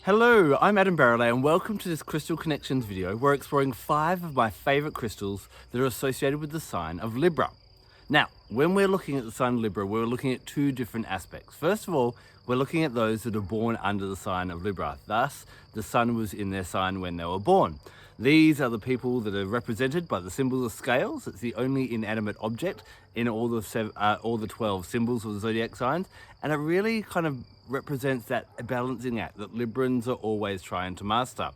Hello, I'm Adam Barralet and welcome to this Crystal Connections video. We're exploring 5 of my favourite crystals that are associated with the sign of Libra. Now, when we're looking at the sign of Libra, we're looking at 2 different aspects. First of all, we're looking at those that are born under the sign of Libra. Thus, the sun was in their sign when they were born. These are the people that are represented by the symbols of scales. It's the only inanimate object in all the 12 symbols of the zodiac signs, and it really kind of represents that balancing act that Librans are always trying to master.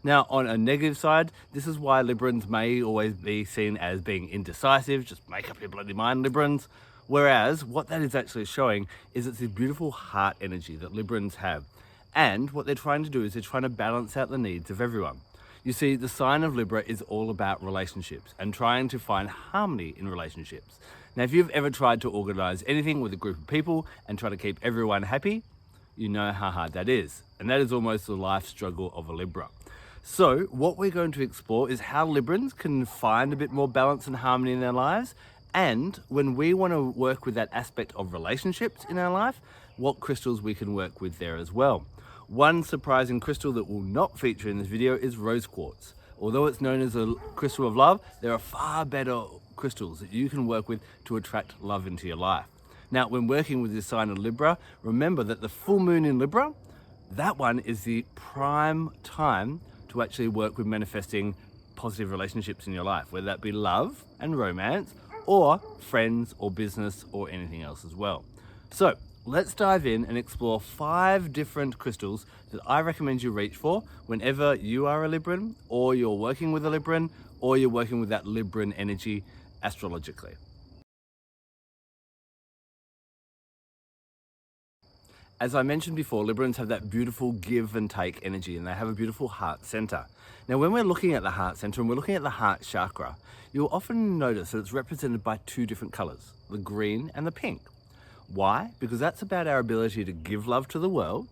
Now, on a negative side, this is why Librans may always be seen as being indecisive. Just make up your bloody mind, Librans. Whereas what that is actually showing is it's this beautiful heart energy that Librans have. And what they're trying to do is they're trying to balance out the needs of everyone. You see, the sign of Libra is all about relationships and trying to find harmony in relationships. Now, if you've ever tried to organize anything with a group of people and try to keep everyone happy, you know how hard that is. And that is almost the life struggle of a Libra. So what we're going to explore is how Librans can find a bit more balance and harmony in their lives. And when we want to work with that aspect of relationships in our life, what crystals we can work with there as well. One surprising crystal that will not feature in this video is rose quartz. Although it's known as a crystal of love, there are far better crystals that you can work with to attract love into your life. Now, when working with this sign of Libra, remember that the full moon in Libra, that one is the prime time to actually work with manifesting positive relationships in your life, whether that be love and romance, or friends or business or anything else as well. So let's dive in and explore 5 different crystals that I recommend you reach for whenever you are a Libran, or you're working with a Libran, or you're working with that Libran energy astrologically. As I mentioned before, Librans have that beautiful give and take energy, and they have a beautiful heart center. Now, when we're looking at the heart center and we're looking at the heart chakra, you'll often notice that it's represented by 2 different colors, the green and the pink. Why? Because that's about our ability to give love to the world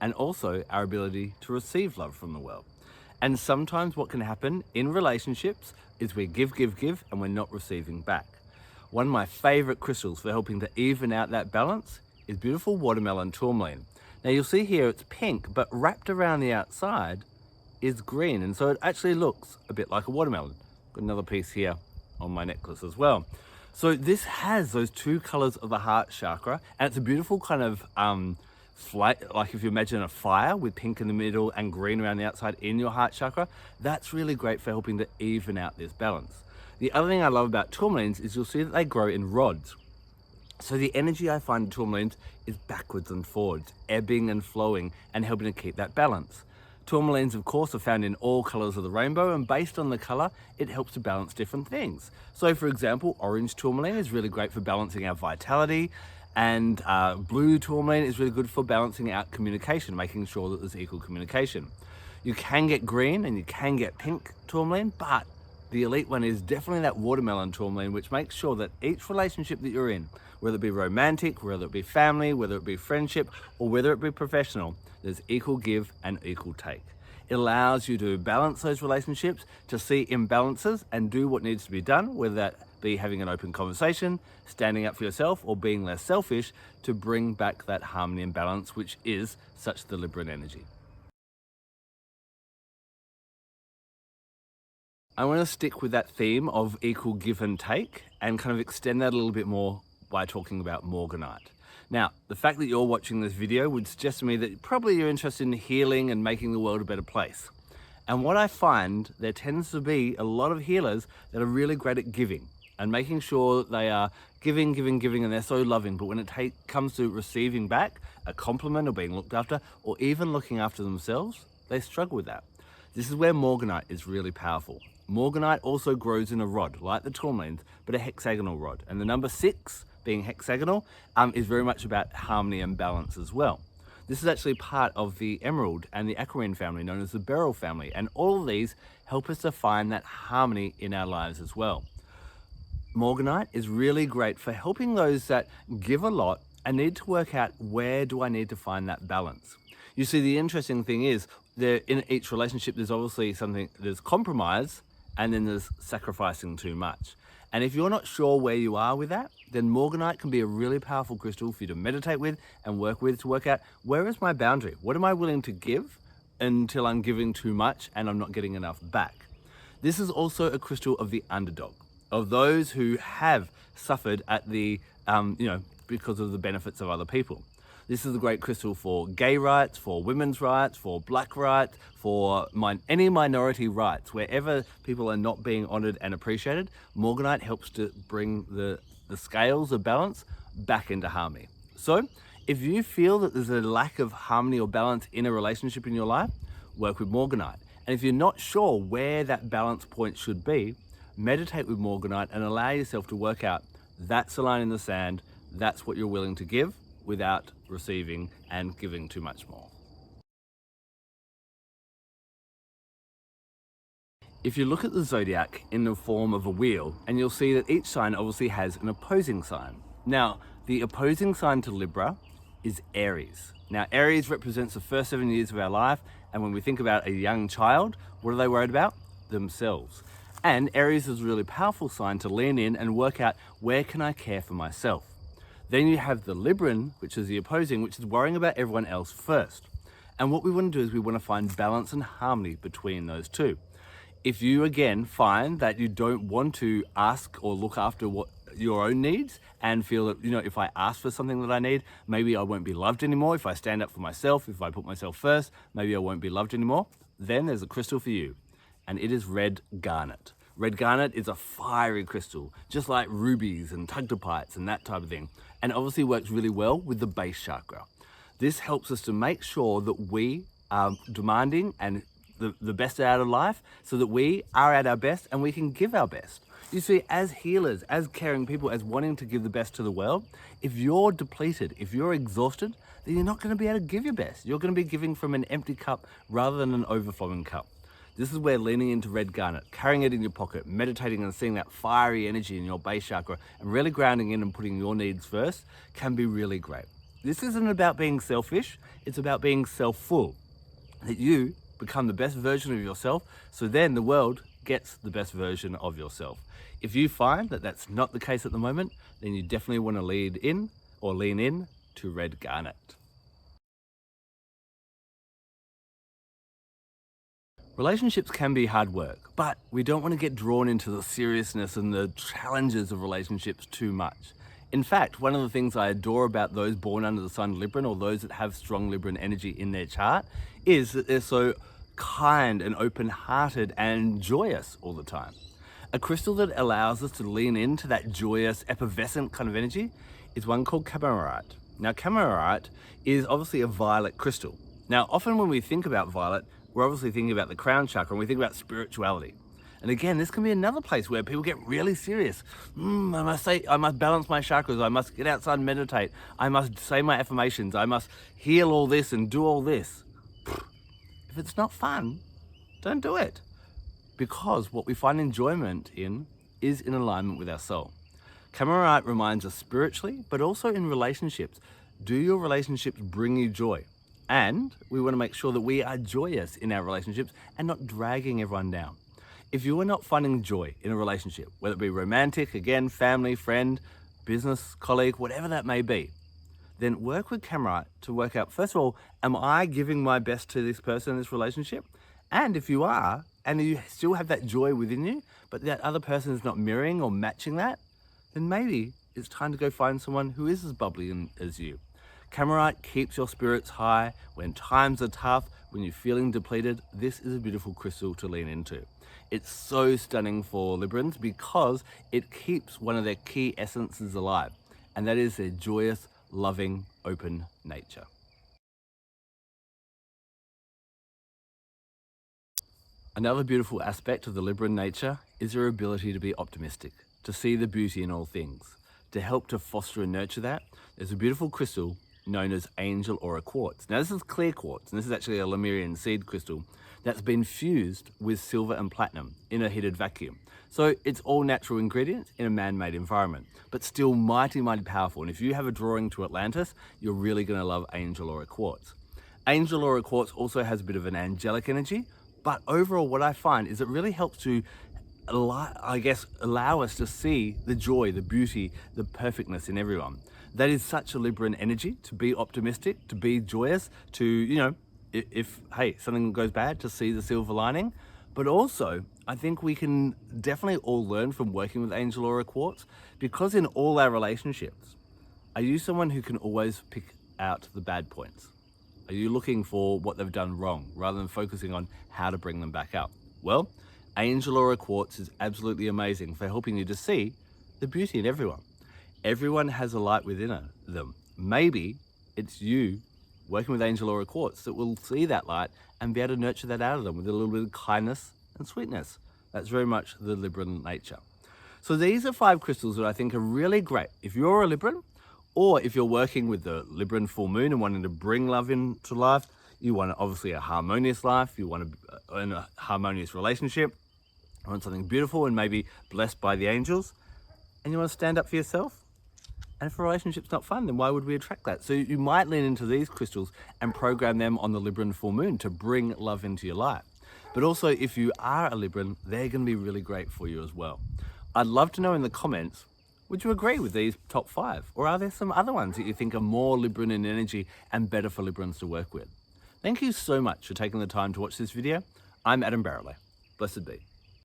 and also our ability to receive love from the world. And sometimes what can happen in relationships is we give, and we're not receiving back. One of my favorite crystals for helping to even out that balance is beautiful watermelon tourmaline. Now you'll see here it's pink, but wrapped around the outside is green. And so it actually looks a bit like a watermelon. Got another piece here on my necklace as well. So this has those 2 colors of the heart chakra, and it's a beautiful kind of like if you imagine a fire with pink in the middle and green around the outside in your heart chakra, that's really great for helping to even out this balance. The other thing I love about tourmalines is you'll see that they grow in rods. So the energy I find in tourmalines is backwards and forwards, ebbing and flowing, and helping to keep that balance. Tourmalines, of course, are found in all colors of the rainbow, and based on the color, it helps to balance different things. So for example, orange tourmaline is really great for balancing our vitality, and blue tourmaline is really good for balancing out communication, making sure that there's equal communication. You can get green and you can get pink tourmaline, but the elite one is definitely that watermelon tourmaline, which makes sure that each relationship that you're in, whether it be romantic, whether it be family, whether it be friendship, or whether it be professional, there's equal give and equal take. It allows you to balance those relationships, to see imbalances and do what needs to be done, whether that be having an open conversation, standing up for yourself, or being less selfish, to bring back that harmony and balance, which is such the Libran energy. I want to stick with that theme of equal give and take and kind of extend that a little bit more by talking about Morganite. Now, the fact that you're watching this video would suggest to me that probably you're interested in healing and making the world a better place. And what I find, there tends to be a lot of healers that are really great at giving and making sure that they are giving, and they're so loving. But when it comes to receiving back a compliment or being looked after, or even looking after themselves, they struggle with that. This is where Morganite is really powerful. Morganite also grows in a rod, like the tourmalines, but a hexagonal rod. And the number 6, being hexagonal, is very much about harmony and balance as well. This is actually part of the emerald and the aquamarine family, known as the beryl family. And all of these help us to find that harmony in our lives as well. Morganite is really great for helping those that give a lot and need to work out, where do I need to find that balance? You see, the interesting thing is, in each relationship, there's obviously there's compromise, and then there's sacrificing too much. And if you're not sure where you are with that, then Morganite can be a really powerful crystal for you to meditate with and work with, to work out, where is my boundary? What am I willing to give until I'm giving too much and I'm not getting enough back. This is also a crystal of the underdog, of those who have suffered at the, because of the benefits of other people. This is a great crystal for gay rights, for women's rights, for black rights, for any minority rights. Wherever people are not being honored and appreciated, Morganite helps to bring the scales of balance back into harmony. So if you feel that there's a lack of harmony or balance in a relationship in your life, work with Morganite. And if you're not sure where that balance point should be, meditate with Morganite and allow yourself to work out that's the line in the sand, that's what you're willing to give without receiving and giving too much more. If you look at the zodiac in the form of a wheel, and you'll see that each sign obviously has an opposing sign. Now, the opposing sign to Libra is Aries. Now, Aries represents the first 7 years of our life, and when we think about a young child, what are they worried about? Themselves. And Aries is a really powerful sign to lean in and work out, where can I care for myself? Then you have the Libran, which is the opposing, which is worrying about everyone else first. And what we want to do is we want to find balance and harmony between those two. If you again find that you don't want to ask or look after your own needs and feel that, if I ask for something that I need, maybe I won't be loved anymore. If I stand up for myself, if I put myself first, maybe I won't be loved anymore. Then there's a crystal for you, and it is red garnet. Red garnet is a fiery crystal, just like rubies and tugdatites and that type of thing, and obviously works really well with the base chakra. This helps us to make sure that we are demanding and the best out of life, so that we are at our best and we can give our best. You see, as healers, as caring people, as wanting to give the best to the world, if you're depleted, if you're exhausted, then you're not going to be able to give your best. You're going to be giving from an empty cup rather than an overflowing cup. This is where leaning into red garnet, carrying it in your pocket, meditating and seeing that fiery energy in your base chakra, and really grounding in and putting your needs first can be really great. This isn't about being selfish, it's about being self-full. That you become the best version of yourself, so then the world gets the best version of yourself. If you find that that's not the case at the moment, then you definitely want to lean in to red garnet. Relationships can be hard work, but we don't want to get drawn into the seriousness and the challenges of relationships too much. In fact, one of the things I adore about those born under the sign Libran, or those that have strong Libran energy in their chart, is that they're so kind and open-hearted and joyous all the time. A crystal that allows us to lean into that joyous, effervescent kind of energy is one called Kammererite. Now, Kammererite is obviously a violet crystal. Now, often when we think about violet, we're obviously thinking about the crown chakra and we think about spirituality. And again, this can be another place where people get really serious. I must balance my chakras. I must get outside and meditate. I must say my affirmations. I must heal all this and do all this. If it's not fun, don't do it. Because what we find enjoyment in is in alignment with our soul. Kammererite reminds us spiritually, but also in relationships. Do your relationships bring you joy? And we want to make sure that we are joyous in our relationships and not dragging everyone down. If you are not finding joy in a relationship, whether it be romantic, again, family, friend, business, colleague, whatever that may be, then work with Kammererite to work out, first of all, am I giving my best to this person in this relationship? And if you are, and you still have that joy within you, but that other person is not mirroring or matching that, then maybe it's time to go find someone who is as bubbly as you. Kammererite keeps your spirits high when times are tough, when you're feeling depleted. This is a beautiful crystal to lean into. It's so stunning for Librans because it keeps one of their key essences alive, and that is their joyous, loving, open nature. Another beautiful aspect of the Libran nature is their ability to be optimistic, to see the beauty in all things. To help to foster and nurture that, there's a beautiful crystal known as angel aura quartz. Now, this is clear quartz, and this is actually a Lemurian seed crystal that's been fused with silver and platinum in a heated vacuum. So it's all natural ingredients in a man-made environment, but still mighty, mighty powerful. And if you have a drawing to Atlantis, you're really going to love angel aura quartz. Angel aura quartz also has a bit of an angelic energy, but overall what I find is it really helps to allow us to see the joy, the beauty, the perfectness in everyone. That is such a Libran energy, to be optimistic, to be joyous, to, if hey, something goes bad, to see the silver lining. But also, I think we can definitely all learn from working with Angel Aura Quartz, because in all our relationships, are you someone who can always pick out the bad points? Are you looking for what they've done wrong rather than focusing on how to bring them back up? Well, Angel Aura Quartz is absolutely amazing for helping you to see the beauty in everyone. Everyone has a light within them. Maybe it's you working with Angel Aura Quartz that will see that light and be able to nurture that out of them with a little bit of kindness and sweetness. That's very much the Libran nature. So these are 5 crystals that I think are really great if you're a Libran, or if you're working with the Libran full moon and wanting to bring love into life. You want obviously a harmonious life, you want a harmonious relationship, you want something beautiful and maybe blessed by the angels, and you want to stand up for yourself. And if a relationship's not fun, then why would we attract that? So you might lean into these crystals and program them on the Libran full moon to bring love into your life. But also, if you are a Libran, they're going to be really great for you as well. I'd love to know in the comments, would you agree with these top 5? Or are there some other ones that you think are more Libran in energy and better for Librans to work with? Thank you so much for taking the time to watch this video. I'm Adam Barralet. Blessed be.